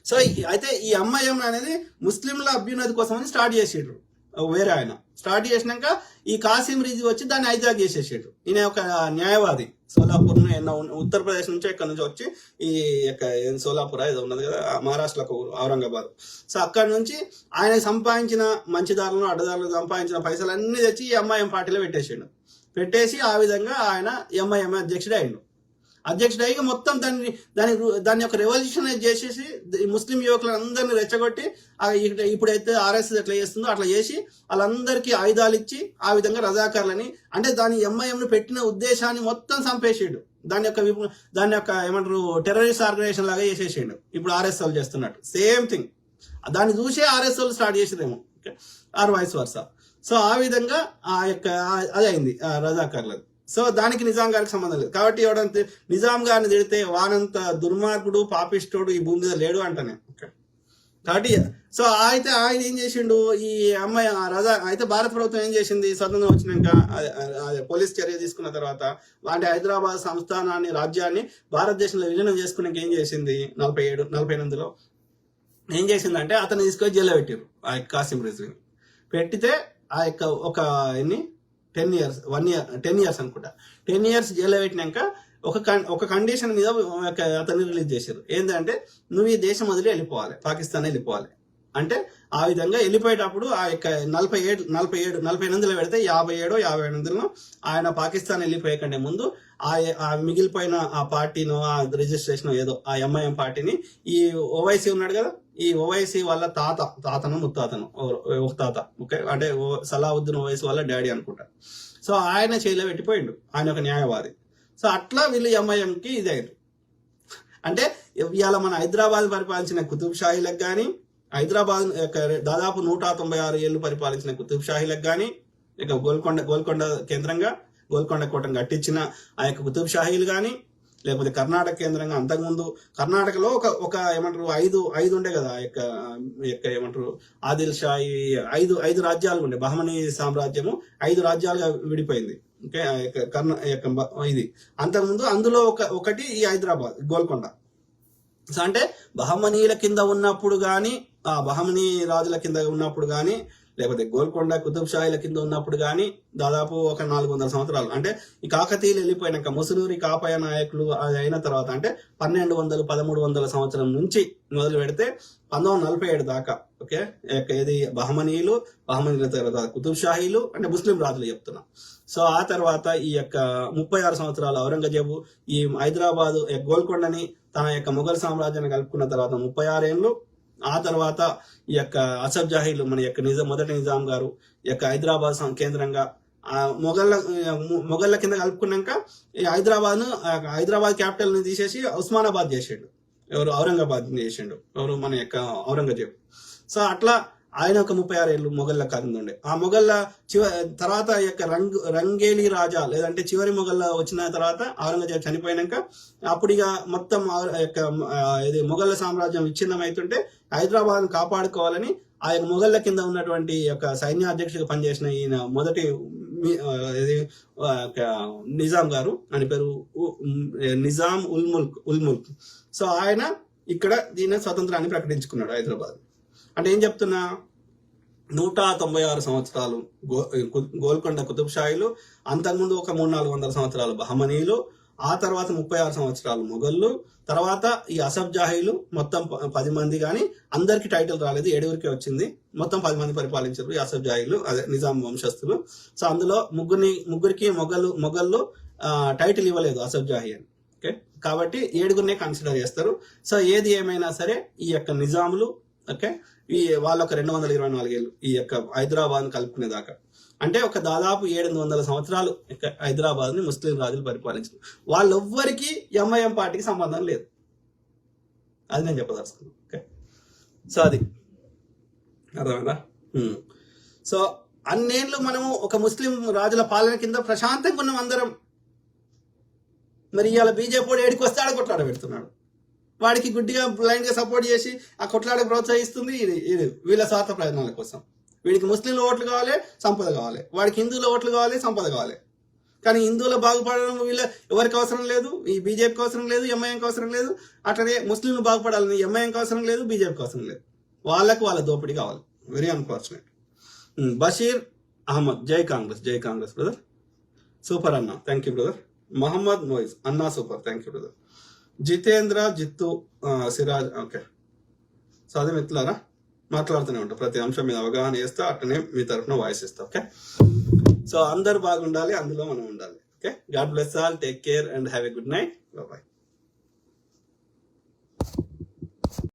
So అయితే ఈ MIM అనేది ముస్లింల అభ్యున్నతి కోసమని స్టార్ట్ చేసిండ్రు. వేరే ఆయన స్టార్ట్ చేసినాక ఈ కాసిం రిజ్వీ వచ్చి దాన్ని హైజాక్ చేసేసాడు. ఈయన ఒక న్యాయవాది, సోలాపూర్ ఉత్తరప్రదేశ్ నుంచి ఎక్కడి నుంచి వచ్చి ఈ యొక్క సోలాపూర్ ఏదో ఉన్నది కదా మహారాష్ట్రలో ఔరంగాబాద్. సో అక్కడ నుంచి ఆయన సంపాదించిన మంచిదారులను అడ్డదారులు సంపాదించిన పైసలు అన్ని తెచ్చి ఈ ఎంఐఎం పార్టీలో పెట్టేసి ఆ విధంగా ఆయన ఎంఐఎం అధ్యక్షుడు అయ్యి మొత్తం దాని యొక్క రెవల్యూషన్ చేసేసి ముస్లిం యువకులందరినీ రెచ్చగొట్టి ఇప్పుడైతే ఆర్ఎస్ఎస్ ఎట్లా చేస్తుందో అట్లా చేసి వాళ్ళందరికీ ఆయుధాలు ఇచ్చి ఆ విధంగా రజాకారులని అంటే దాని ఎంఐఎంను పెట్టిన ఉద్దేశాన్ని మొత్తం చంపేసాడు. దాని యొక్క ఏమంటారు టెర్రరిస్ట్ ఆర్గనైజేషన్ లాగా చేసేసాడు. ఇప్పుడు ఆర్ఎస్ వాళ్ళు చేస్తున్నట్టు సేమ్ థింగ్. దాన్ని చూసే ఆర్ఎస్ వాళ్ళు స్టార్ట్ చేసేదేమో ఆర్ వైస్ వర్సా. సో ఆ విధంగా ఆ యొక్క అది అయింది రజాకారులది. సో దానికి నిజాం గారికి సంబంధం లేదు. కాబట్టి ఎవడంత నిజాం గారిని తిడితే వానంత దుర్మార్గుడు పాపిస్టుడు ఈ భూమి మీద లేడు అంటానే. కాబట్టి సో అయితే ఆయన ఏం చేసిండు ఈ అమ్మాయి రజా. అయితే భారత ప్రభుత్వం ఏం చేసింది స్వతంత్రం వచ్చినాక పోలీస్ చర్య తీసుకున్న తర్వాత అంటే హైదరాబాద్ సంస్థానాన్ని రాజ్యాన్ని భారతదేశంలో విలీనం చేసుకున్నాక ఏం చేసింది 48 ఏం చేసిందంటే అతను తీసుకొని జైల్లో పెట్టారు ఆ కాసిం రిజ్వీని. పెట్టితే ఆ యొక్క ఒక 10 years అనుకుంటా 10 years జైల్లో పెట్టినాక ఒక కండిషన్ మీద అతన్ని రిలీజ్ చేశారు. ఏంటంటే నువ్వు ఈ దేశం వదిలి వెళ్ళిపోవాలి, పాకిస్తాన్ వెళ్ళిపోవాలి అంటే ఆ విధంగా వెళ్ళిపోయేటప్పుడు ఆ యొక్క 48 పెడితే 57 ఆయన పాకిస్తాన్ వెళ్ళిపోయే కంటే ముందు ఆ మిగిలిపోయిన ఆ పార్టీనో ఆ రిజిస్ట్రేషన్ ఏదో ఆ ఎంఐఎం పార్టీని ఈ ఓవైసీ ఉన్నాడు కదా, ఈ ఓవైసీ వాళ్ళ తాతను ముత్తాతను ఒక తాత ఓకే అంటే సలావుద్దీన్ ఓవైసీ వాళ్ళ డాడీ అనుకుంటా. సో ఆయన చేతిలో పెట్టిపోయిండు, ఆయన ఒక న్యాయవాది. సో అట్లా వీళ్ళు ఎంఐఎంకి ఇది అయ్యారు. అంటే ఇవాళ మన హైదరాబాద్ పరిపాలించిన కుతుబ్ షాహీలకు కానీ హైదరాబాద్ దాదాపు 196 ఏళ్ళు పరిపాలించిన కుతుబ్ షాహీలకు కానీ ఇక గోల్కొండ కేంద్రంగా గోల్కొండ కోటను కట్టించిన ఆ యొక్క కుతుబ్ షాహీలు కానీ లేకపోతే కర్ణాటక కేంద్రంగా అంతకుముందు కర్ణాటకలో ఒక ఏమంటారు ఐదు ఉండే కదా ఆ యొక్క ఏమంటారు ఆదిల్ షాహీ 5 రాజ్యాలు ఉండే. బహమనీ సామ్రాజ్యము 5 రాజ్యాలుగా విడిపోయింది. ఓకే ఇది అంతకుముందు అందులో ఒకటి ఈ హైదరాబాద్ గోల్కొండ. సో అంటే బహమనీల కింద ఉన్నప్పుడు కానీ ఆ బహమనీ రాజుల కింద ఉన్నప్పుడు కానీ లేకపోతే గోల్కొండ కుతుబ్ షాహీల కింద ఉన్నప్పుడు కానీ దాదాపు ఒక 400 సంవత్సరాలు అంటే ఈ కాకతీయులు వెళ్ళిపోయినాక ముసునూరి కాపయ నాయకులు అది అయిన తర్వాత అంటే 1200-1300 సంవత్సరం నుంచి మొదలు పెడితే 1947 దాకా ఓకే ఇది బహమనీల తర్వాత కుతుబ్ షాహీలు అంటే ముస్లిం రాజులు చెప్తున్నా. సో ఆ తర్వాత ఈ యొక్క 36 సంవత్సరాలు ఔరంగజేబు ఈ హైదరాబాదు గోల్కొండని తన యొక్క మొఘల్ సామ్రాజ్యాన్ని కలుపుకున్న తర్వాత 36 ఏళ్ళు. ఆ తర్వాత ఈ యొక్క అసఫ్ జాహీలు మన యొక్క మొదటి నిజాం గారు ఈ యొక్క హైదరాబాద్ కేంద్రంగా మొఘళ్ళ కింద కలుపుకున్నాక ఈ హైదరాబాద్ క్యాపిటల్ ని తీసేసి ఉస్మానాబాద్ చేసాడు. ఎవరు ఔరంగాబాద్ చేసిండు ఎవరు మన యొక్క ఔరంగజేబు. సో అట్లా ఆయన ఒక 36 ఏళ్ళు మొఘళ్ళ కాలం ఉండే. ఆ మొఘళ్ళ తర్వాత యొక్క రంగేలి రాజా లేదంటే చివరి మొఘళ్ళ వచ్చిన తర్వాత ఔరంగజేబు చనిపోయినాక అప్పుడు ఇక మొత్తం యొక్క ఇది మొఘళ్ళ సామ్రాజ్యం విచ్ఛిన్నం అవుతుంటే హైదరాబాద్ కాపాడుకోవాలని ఆ యొక్క మొఘళ్ళ కింద ఉన్నటువంటి యొక్క సైన్యాధ్యక్షుడిగా పనిచేసిన ఈయన మొదటి నిజాం గారు అని పేరు నిజాం ఉల్ ముల్క్. సో ఆయన ఇక్కడ దీని స్వతంత్రాన్ని ప్రకటించుకున్నాడు హైదరాబాద్. అంటే ఏం చెప్తున్నా 196 సంవత్సరాలు గోల్కొండ కుతుబ్ షాహీలు, అంతకుముందు ఒక 300-400 సంవత్సరాలు బహమనీలు, ఆ తర్వాత 36 సంవత్సరాలు మొఘళ్ళు, తర్వాత ఈ అసఫ్ జాహీలు మొత్తం 10 మంది. కానీ అందరికి టైటిల్ రాలేదు, 7 వచ్చింది. మొత్తం 10 మంది పరిపాలించారు ఈ అసఫ్ జాహీలు అదే నిజాం వంశస్థులు. సో అందులో ముగ్గురికి మొఘళ్ళు టైటిల్ ఇవ్వలేదు అసఫ్ జాహీ అని. ఓకే కాబట్టి 7 కన్సిడర్ చేస్తారు. సో ఏది ఏమైనా సరే ఈ యొక్క నిజాములు ఓకే ఈ వాళ్ళొక 224 ఏళ్ళు ఈ యొక్క హైదరాబాద్ కలుపుకునేదాకా అంటే ఒక దాదాపు 700 సంవత్సరాలు హైదరాబాద్ ని ముస్లిం రాజులు పరిపాలించారు. వాళ్ళెవ్వరికి ఎంఐఎం పార్టీకి సంబంధం లేదు. అది నేను చెప్పదలుచుకున్నాను. ఓకే సో అది అర్థమైందా? సో అన్నేళ్ళు మనము ఒక ముస్లిం రాజుల పాలన కింద ప్రశాంతంగా ఉన్నాం అందరం. మరి ఇవాళ బీజేపీ ఏడికి వస్తే ఆడ కొట్లాడ పెడుతున్నాడు. వాడికి గుడ్డిగా బ్లైండ్ గా సపోర్ట్ చేసి ఆ కొట్లాడకు ప్రోత్సహిస్తుంది ఇది వీళ్ళ స్వార్థ ప్రయోజనాల కోసం. వీడికి ముస్లింల ఓట్లు కావాలి, సంపద కావాలి. వాడికి హిందువుల ఓట్లు కావాలి, సంపద కావాలి. కానీ హిందువుల బాగుపడడం వీళ్ళ ఎవరికి అవసరం లేదు, ఈ బీజేపీకి అవసరం లేదు, ఎంఐఎంకి అవసరం లేదు. అట్లనే ముస్లింలు బాగుపడాలని ఎంఐఎంకి అవసరం లేదు, బీజేపీకి అవసరం లేదు. వాళ్ళ దోపిడీ కావాలి. Very unfortunate. బషీర్ అహ్మద్, జై కాంగ్రెస్ బ్రదర్, సూపర్ అన్న, thank you brother. Mohammed Moiz అన్నా super, thank you brother. Jitendra, Jittu, Siraj, okay. So అదే మిత్రులారా, మాట్లాడుతూనే ఉంటా, ప్రతి అంశం మీద అవగాహన చేస్తా, అట్లనే మీ తరఫున వాయిస్ ఇస్తా. ఓకే, సో అందరు బాగుండాలి, అందులో మనం ఉండాలి. Okay, God bless all, take care and have a good night, bye.